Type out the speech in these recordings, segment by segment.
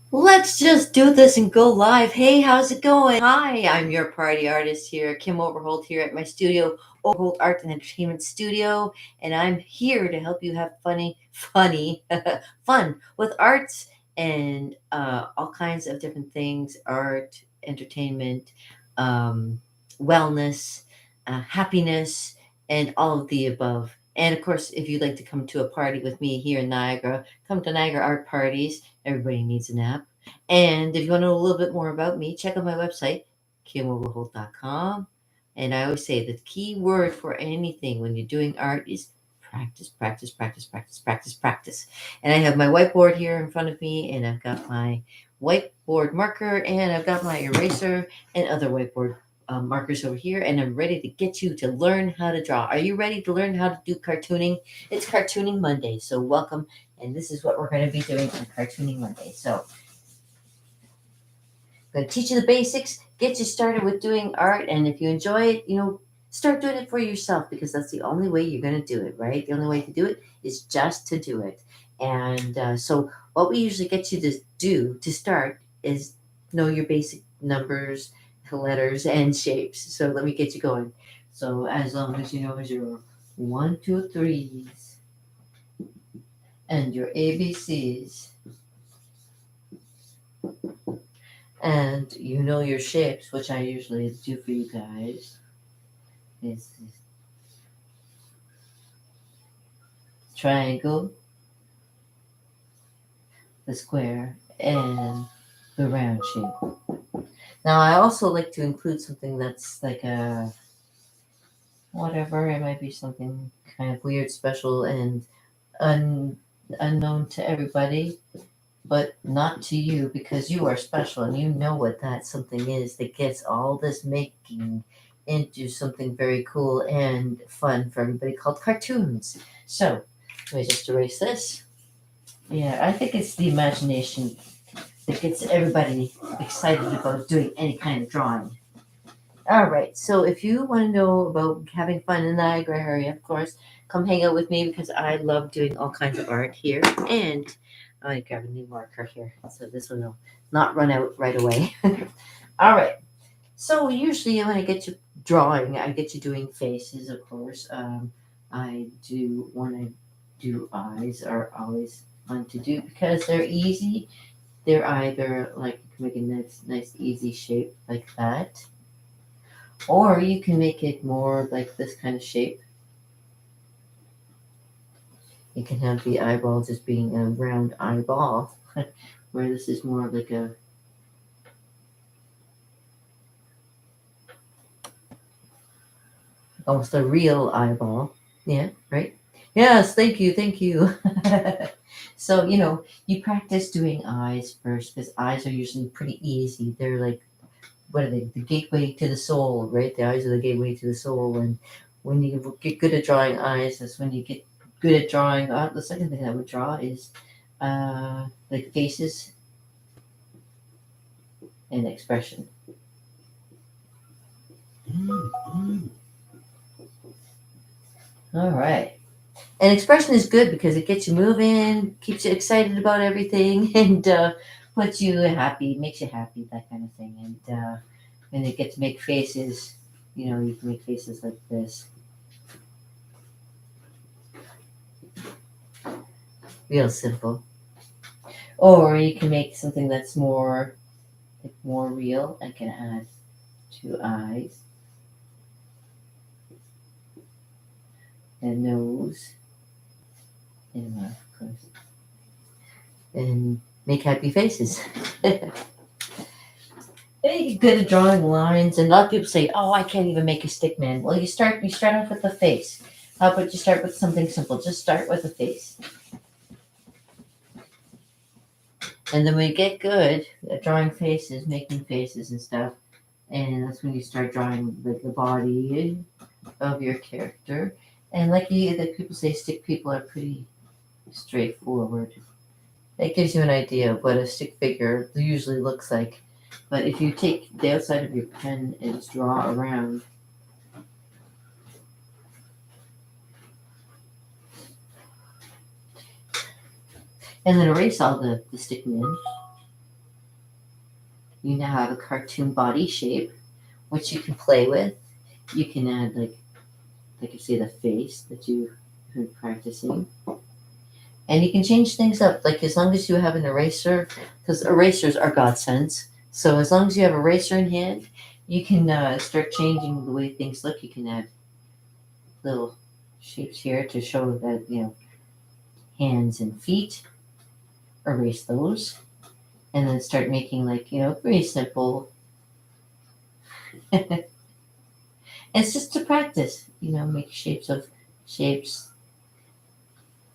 Let's just do this and go live. Hey, how's it going? Hi, I'm your party artist here, Kim Overholt, here at my studio, Overholt Art and Entertainment Studio, and I'm here to help you have funny, fun with arts and all kinds of different things: art, entertainment, um, wellness, happiness, and all of the above. And of course, if you'd like to come to a party with me here in Niagara, come to Niagara Art Parties. Everybody needs a nap. And if you want to know a little bit more about me, check out my website, kimoverholt.com. And I always say the key word for anything when you're doing art is practice, practice, practice, practice, practice, practice. And I have my whiteboard here in front of me, and I've got my whiteboard marker, and I've got my eraser and other whiteboard markers over here, and I'm ready to get you to learn how to draw. Are you ready to learn how to do cartooning? It's Cartooning Monday, so welcome. And this is what we're going to be doing on Cartooning Monday. So going to teach you the basics, get you started with doing art, and if you enjoy it, start doing it for yourself because that's the only way you're going to do it, right? The only way to do it is just to do it. And so, what we usually get you to do to start is know your basic numbers, letters, and shapes. So, let me get you going. So, as long as you know your one, two, threes and your ABCs, and you know your shapes, which I usually do for you guys, is triangle, the square, and the round shape. Now, I also like to include something that's like a whatever. It might be something kind of weird, special, and un- unknown to everybody, but not to you because you are special and you know what that something is that gets all this making into something very cool and fun for everybody called cartoons. So, let me just erase this. Yeah, I think it's the imagination that gets everybody excited about doing any kind of drawing. All right, so if you want to know about having fun in the Niagara area, of course, come hang out with me because I love doing all kinds of art here. And I'm going to grab a new marker here so this one will not run out right away. All right, so usually when I get you drawing, I get you doing faces, of course. I do, when I do eyes, are always fun to do because they're easy. They're either like you can make a nice, easy shape like that, or you can make it more like this kind of shape. You can have the eyeball just being a round eyeball, where this is more like a almost a real eyeball. Yeah, right. Yes, thank you, thank you. So you practice doing eyes first because eyes are usually pretty easy. They're like what are they? The gateway to the soul, right? The eyes are the gateway to the soul, and when you get good at drawing eyes, that's when you get good at drawing. The second thing I would draw is like faces and expression. All right. And expression is good because it gets you moving, keeps you excited about everything, and puts you happy, makes you happy, that kind of thing. And you get to make faces. You can make faces like this, real simple. Or you can make something that's more real. I can add two eyes and nose and mouth, of course, and make happy faces. You get good at drawing lines, and a lot of people say, "Oh, I can't even make a stick man." Well, you start off with the face. How about you start with something simple? Just start with a face, and then when you get good at drawing faces, making faces and stuff, and that's when you start drawing like the body of your character. And like the people say, stick people are pretty straightforward. That gives you an idea of what a stick figure usually looks like. But if you take the outside of your pen and just draw around, and then erase all the stick men, you now have a cartoon body shape, which you can play with. You can add like you say, the face that you've been practicing. And you can change things up, like as long as you have an eraser, because erasers are godsends. So as long as you have an eraser in hand, you can start changing the way things look. You can add little shapes here to show that, hands and feet, erase those, and then start making very simple. It's just to practice, make shapes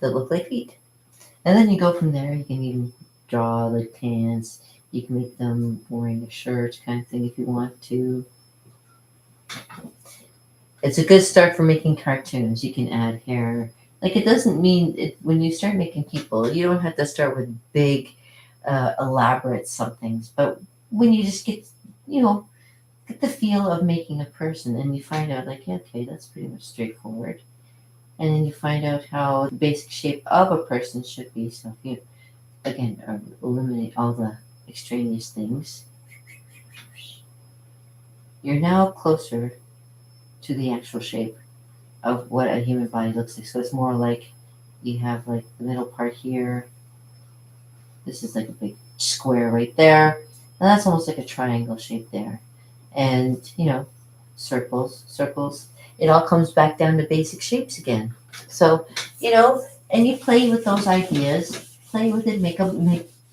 that look like feet. And then you go from there. You can even draw like pants. You can make them wearing a shirt kind of thing if you want to. It's a good start for making cartoons. You can add hair. Like it doesn't mean it, when you start making people, you don't have to start with big, elaborate somethings. But when you just get the feel of making a person, and you find out like, yeah, okay, that's pretty much straightforward. And then you find out how the basic shape of a person should be. So if you again eliminate all the extraneous things, you're now closer to the actual shape of what a human body looks like. So it's more like you have like the middle part here. This is like a big square right there. And that's almost like a triangle shape there. And, circles. It all comes back down to basic shapes again. So, and you play with those ideas, play with it, make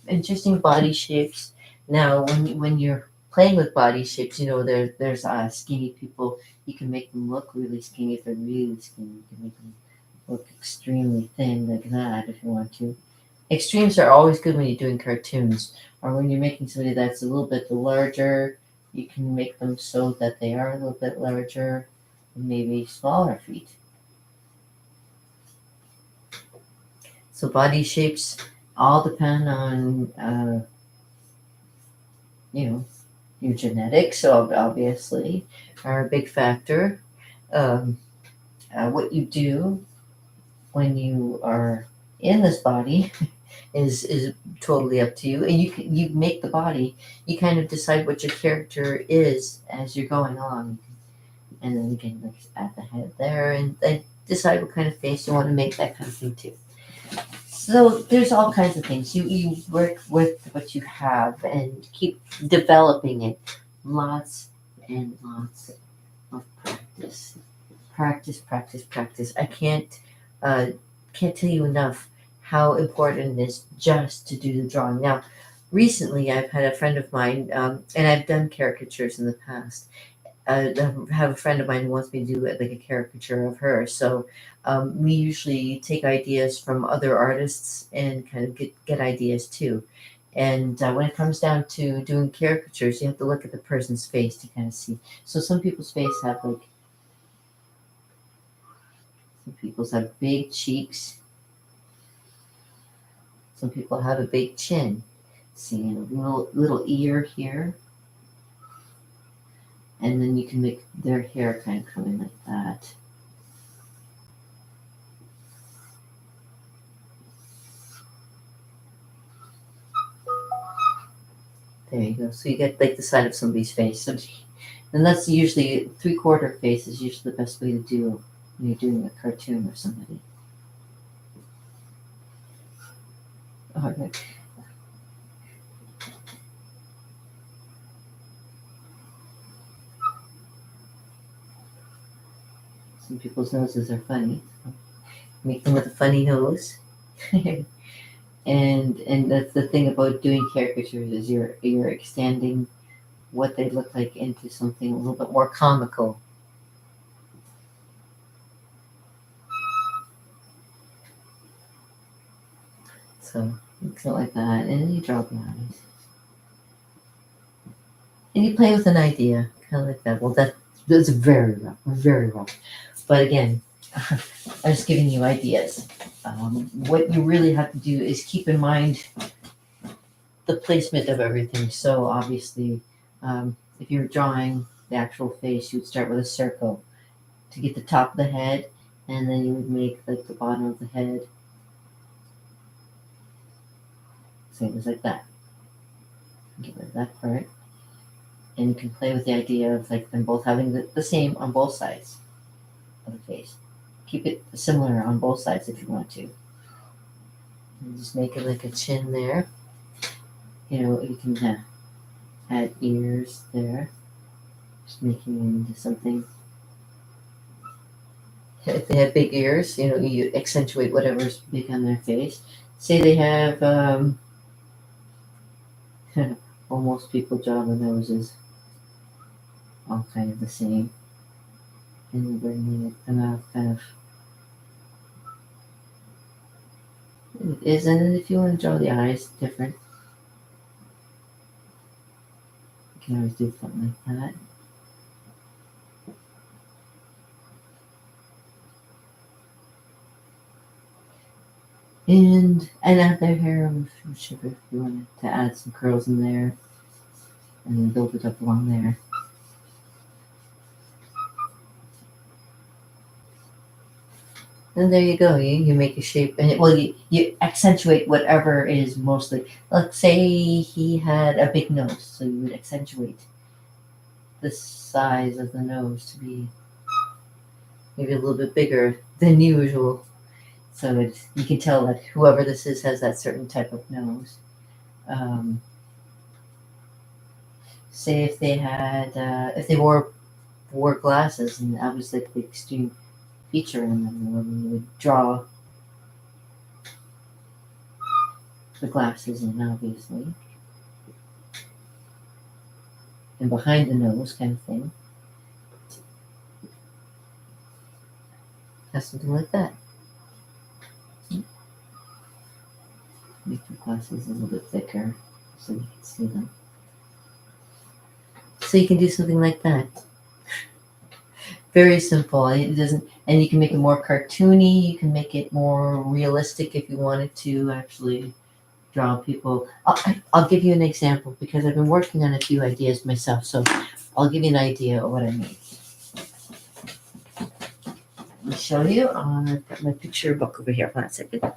interesting body shapes. Now, when you're playing with body shapes, there's skinny people. You can make them look really skinny if they're really skinny. You can make them look extremely thin like that if you want to. Extremes are always good when you're doing cartoons or when you're making somebody that's a little bit larger. You can make them so that they are a little bit larger, maybe smaller feet. So body shapes all depend on, your genetics, obviously, are a big factor. Um, what you do when you are in this body is totally up to you, and you make the body. You kind of decide what your character is as you're going along, and then you can like add the head there, and decide what kind of face you want to make, that kind of thing too. So there's all kinds of things. You work with what you have and keep developing it. Lots and lots of practice. Practice, practice, practice. I can't tell you enough how important it is just to do the drawing. Now, recently I've had a friend of mine, and I've done caricatures in the past. I have a friend of mine who wants me to do like a caricature of her. So we usually take ideas from other artists and kind of get ideas too. And when it comes down to doing caricatures, you have to look at the person's face to kind of see. So some people's have big cheeks. Some people have a big chin. See, a little ear here, and then you can make their hair kind of come in like that. There you go. So you get like the side of somebody's face. And that's usually 3/4 face is usually the best way to do when you're doing a cartoon of somebody. All right. Some people's noses are funny. So make them with a funny nose. And that's the thing about doing caricatures is you're extending what they look like into something a little bit more comical. So it's not like that, and then you draw the eyes, and you play with an idea, kind of like that. Well, that's very rough, very rough. But again, I'm just giving you ideas. What you really have to do is keep in mind the placement of everything. So obviously, if you're drawing the actual face, you would start with a circle to get the top of the head, and then you would make like the bottom of the head. Same as like that. Get rid of that part. And you can play with the idea of like them both having the same on both sides of the face. Keep it similar on both sides if you want to. And just make it like a chin there. You know, you can add ears there. Just making it into something. If they have big ears, you know, you accentuate whatever's big on their face. Say they have, well, most people draw the noses all kind of the same. And you bring the mouth kind of. It is, and if you want to draw the eyes different, you can always do something like that. And add their hair with sugar if you wanted to add some curls in there, and then build it up along there. And there you go. You make a shape, and you accentuate whatever is mostly. Let's say he had a big nose, so you would accentuate the size of the nose to be maybe a little bit bigger than usual. So you can tell that whoever this is has that certain type of nose. Say if they had, if they wore glasses, and that was like the extreme feature in them, when you would draw the glasses in, obviously, and behind the nose kind of thing. Have something like that. Make the glasses a little bit thicker so you can see them. So you can do something like that. Very simple. It doesn't, and you can make it more cartoony. You can make it more realistic if you wanted to actually draw people. I'll give you an example because I've been working on a few ideas myself. So I'll give you an idea of what I mean. Let me show you. I've got my picture book over here. Hold on a second.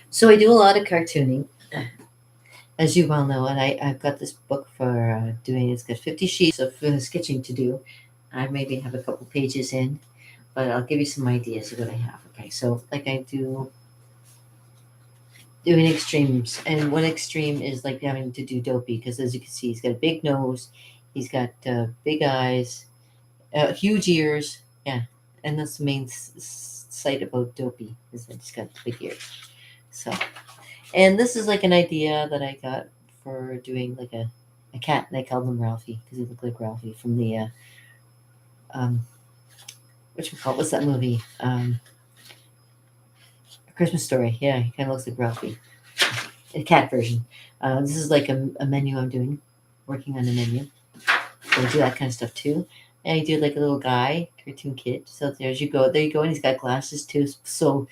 So I do a lot of cartooning, as you well know, and I've got this book for doing. It's got 50 sheets of sketching to do. I maybe have a couple pages in, but I'll give you some ideas of what I have. Okay, so like I do doing extremes, and one extreme is like having to do Dopey because, as you can see, he's got a big nose, he's got big eyes, huge ears. Yeah, and that's the main sight about Dopey is that he's got big ears. So, and this is like an idea that I got for doing like a cat, and I called him Ralphie because he looked like Ralphie from the what's that movie? A Christmas Story. Yeah, he kind of looks like Ralphie. A cat version. This is like a menu I'm doing, working on a menu. So I do that kind of stuff too. And I do like a little guy, cartoon kid. So there you go, and he's got glasses too. So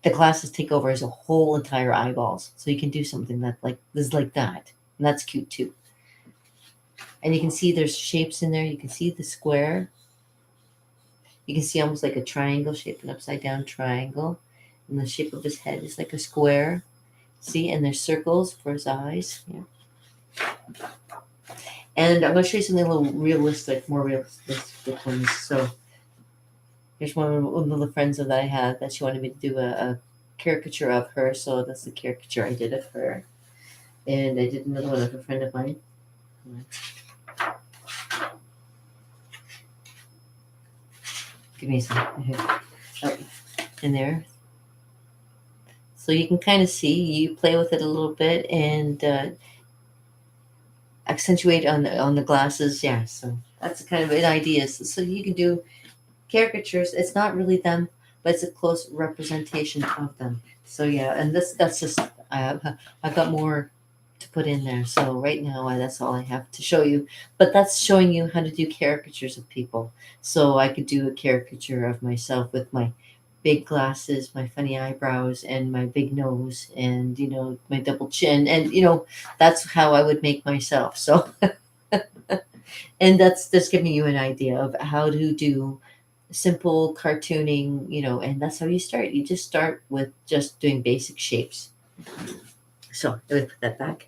the glasses take over his whole entire eyeballs. So you can do something that like is like that, and that's cute too. And you can see there's shapes in there. You can see the square. You can see almost like a triangle shape, an upside down triangle, and the shape of his head is like a square. See, and there's circles for his eyes. Yeah. And I'm going to show you something a little realistic, more realistic ones. So here's one of the friends that I have that she wanted me to do a caricature of her. So that's the caricature I did of her. And I did another one of a friend of mine. Give me some. Oh, in there. So you can kind of see, you play with it a little bit and accentuate on the glasses. Yeah, so that's kind of an idea. So you can do caricatures. It's not really them, but it's a close representation of them. So yeah, and that's just I've got more to put in there. So right now that's all I have to show you. But that's showing you how to do caricatures of people. So I could do a caricature of myself with my big glasses, my funny eyebrows, and my big nose, and my double chin, and that's how I would make myself. So and that's just giving you an idea of how to do simple cartooning, and that's how you start. You just start with just doing basic shapes. So let me put that back.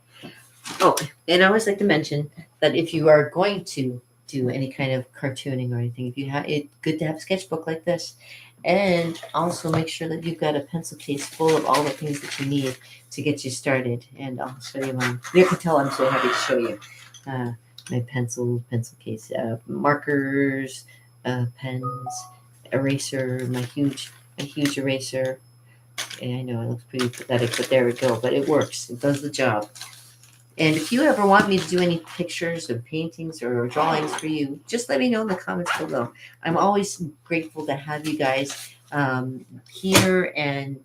Oh, and I always like to mention that if you are going to do any kind of cartooning or anything, if you have it, good to have a sketchbook like this, and also make sure that you've got a pencil case full of all the things that you need to get you started. And I'll show you mine. You can tell I'm so happy to show you my pencil case, markers, pens, eraser, my huge eraser. And I know it looks pretty pathetic, but there we go. But it works. It does the job. And if you ever want me to do any pictures or paintings or drawings for you, just let me know in the comments below. I'm always grateful to have you guys here, and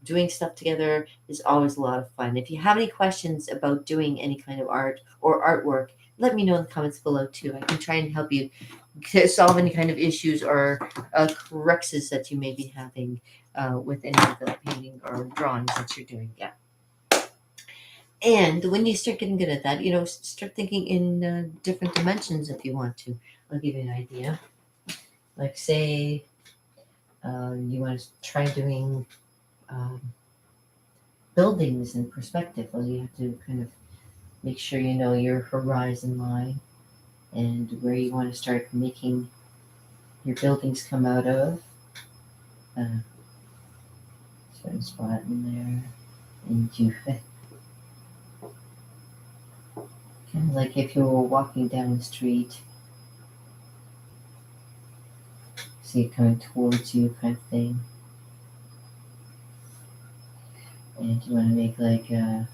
doing stuff together is always a lot of fun. If you have any questions about doing any kind of art or artwork, let me know in the comments below too. I can try and help you solve any kind of issues or cruxes that you may be having with any of the painting or drawings that you're doing. Yeah. And when you start getting good at that, start thinking in different dimensions if you want to. I'll give you an idea. Like, say, you want to try doing um, buildings in perspective. Well, you have to kind of make sure you know your horizon line and where you want to start making your buildings come out of. Certain spot in there. And you kind of like if you were walking down the street, see it coming towards you kind of thing. And you want to make like there's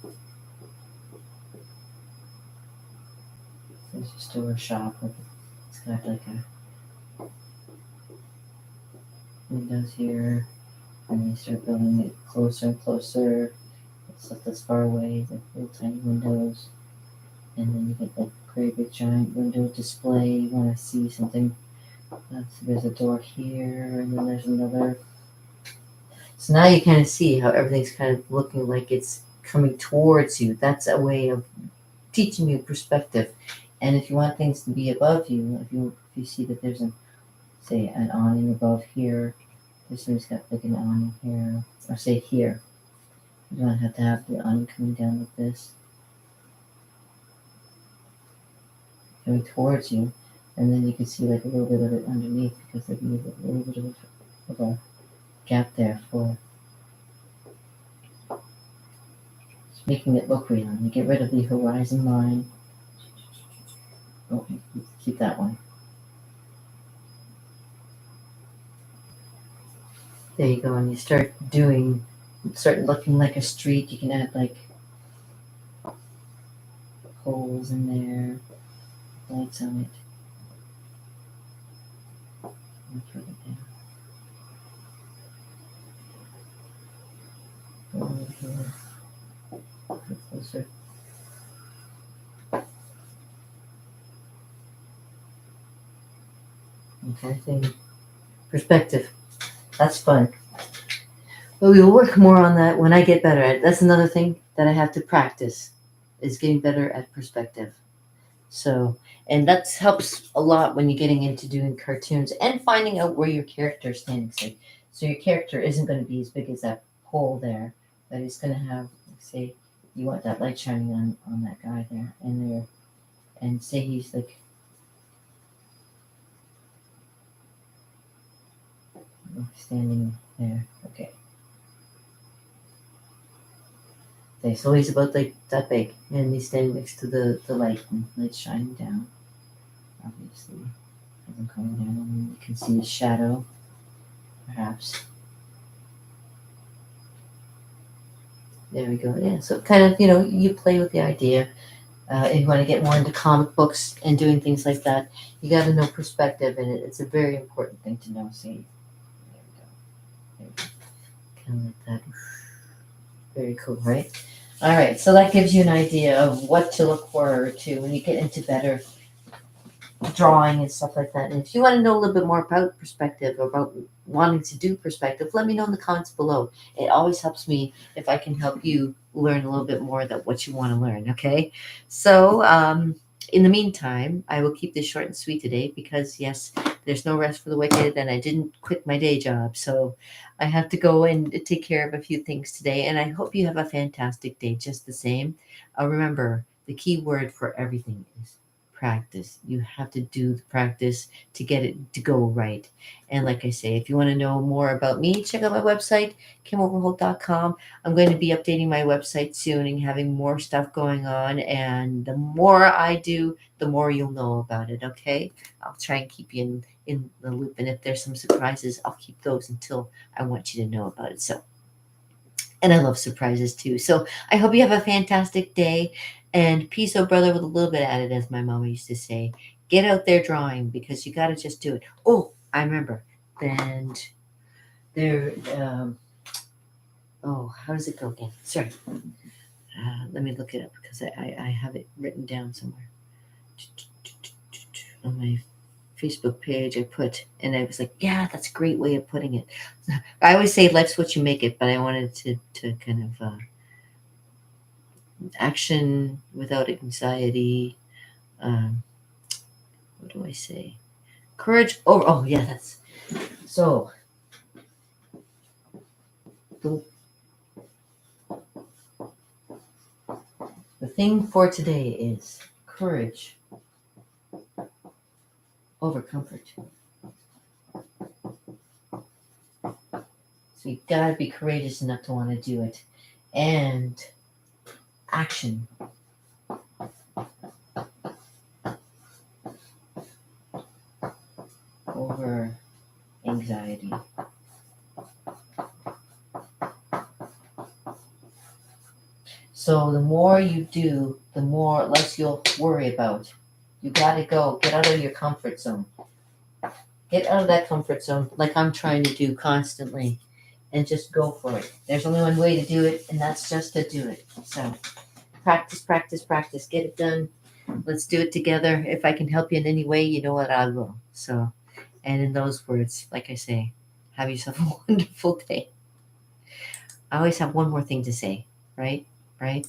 a store shop with it's got like a windows here, and you start building it closer and closer. Stuff that's far away, the little tiny windows, and then you get that great big giant window display. You want to see something. So there's a door here, and then there's another. So now you kind of see how everything's kind of looking like it's coming towards you. That's a way of teaching you perspective. And if you want things to be above you, if you see that there's say an awning above here, this one's got like an awning here, or say here. You don't have to have the awning coming down like this, coming towards you, and then you can see like a little bit of it underneath because there's a little bit of a gap there for making it look real. And you get rid of the horizon line. Oh, keep that one. There you go, and you start looking like a street. You can add like holes in there, lights on it. Further down. Go over here. Get closer. Okay, thing. Perspective. That's fun. But we will work more on that when I get better at it. That's another thing that I have to practice is getting better at perspective. So, and that helps a lot when you're getting into doing cartoons and finding out where your character is standing. So your character isn't going to be as big as that pole there, but he's going to have, say, you want that light shining on that guy there and there, and say he's like standing there. Okay. Okay, so he's about like that big, and he's standing next to the light, and light's shining down. Obviously, as I'm coming down, and you can see his shadow, perhaps. There we go. Yeah, so kind of, you play with the idea. If you want to get more into comic books and doing things like that, you got to know perspective, and it's a very important thing to know. See, there we go. There we go. Kind of like that. Very cool, right? All right, so that gives you an idea of what to look forward to when you get into better drawing and stuff like that. And if you want to know a little bit more about perspective, about wanting to do perspective, let me know in the comments below. It always helps me if I can help you learn a little bit more about what you want to learn, okay? So, in the meantime, I will keep this short and sweet today because, yes, there's no rest for the wicked, and I didn't quit my day job. So I have to go and take care of a few things today, and I hope you have a fantastic day just the same. Remember, the key word for everything is practice. You have to do the practice to get it to go right. And like I say, if you want to know more about me, check out my website, KimOverholt.com. I'm going to be updating my website soon and having more stuff going on. And the more I do, the more you'll know about it. Okay. I'll try and keep you in the loop. And if there's some surprises, I'll keep those until I want you to know about it. So, and I love surprises too. So I hope you have a fantastic day. And peace, oh brother, with a little bit added, as my mama used to say. Get out there drawing because you got to just do it. Oh, I remember. And there, oh, how does it go again? Sorry. Let me look it up because I have it written down somewhere. On my Facebook page, I put, and I was like, yeah, that's a great way of putting it. I always say life's what you make it, but I wanted to kind of action without anxiety. What do I say? Courage over. Oh, yeah, that's so. The, the thing for today is courage over comfort. So you gotta be courageous enough to want to do it, and action over anxiety. So the more you do, the more less you'll worry about. You gotta go. Get out of your comfort zone. Get out of that comfort zone like I'm trying to do constantly and just go for it. There's only one way to do it, and that's just to do it. So practice, practice, practice. Get it done. Let's do it together. If I can help you in any way, you know what, I will. So, and in those words, like I say, have yourself a wonderful day. I always have one more thing to say, right? Right?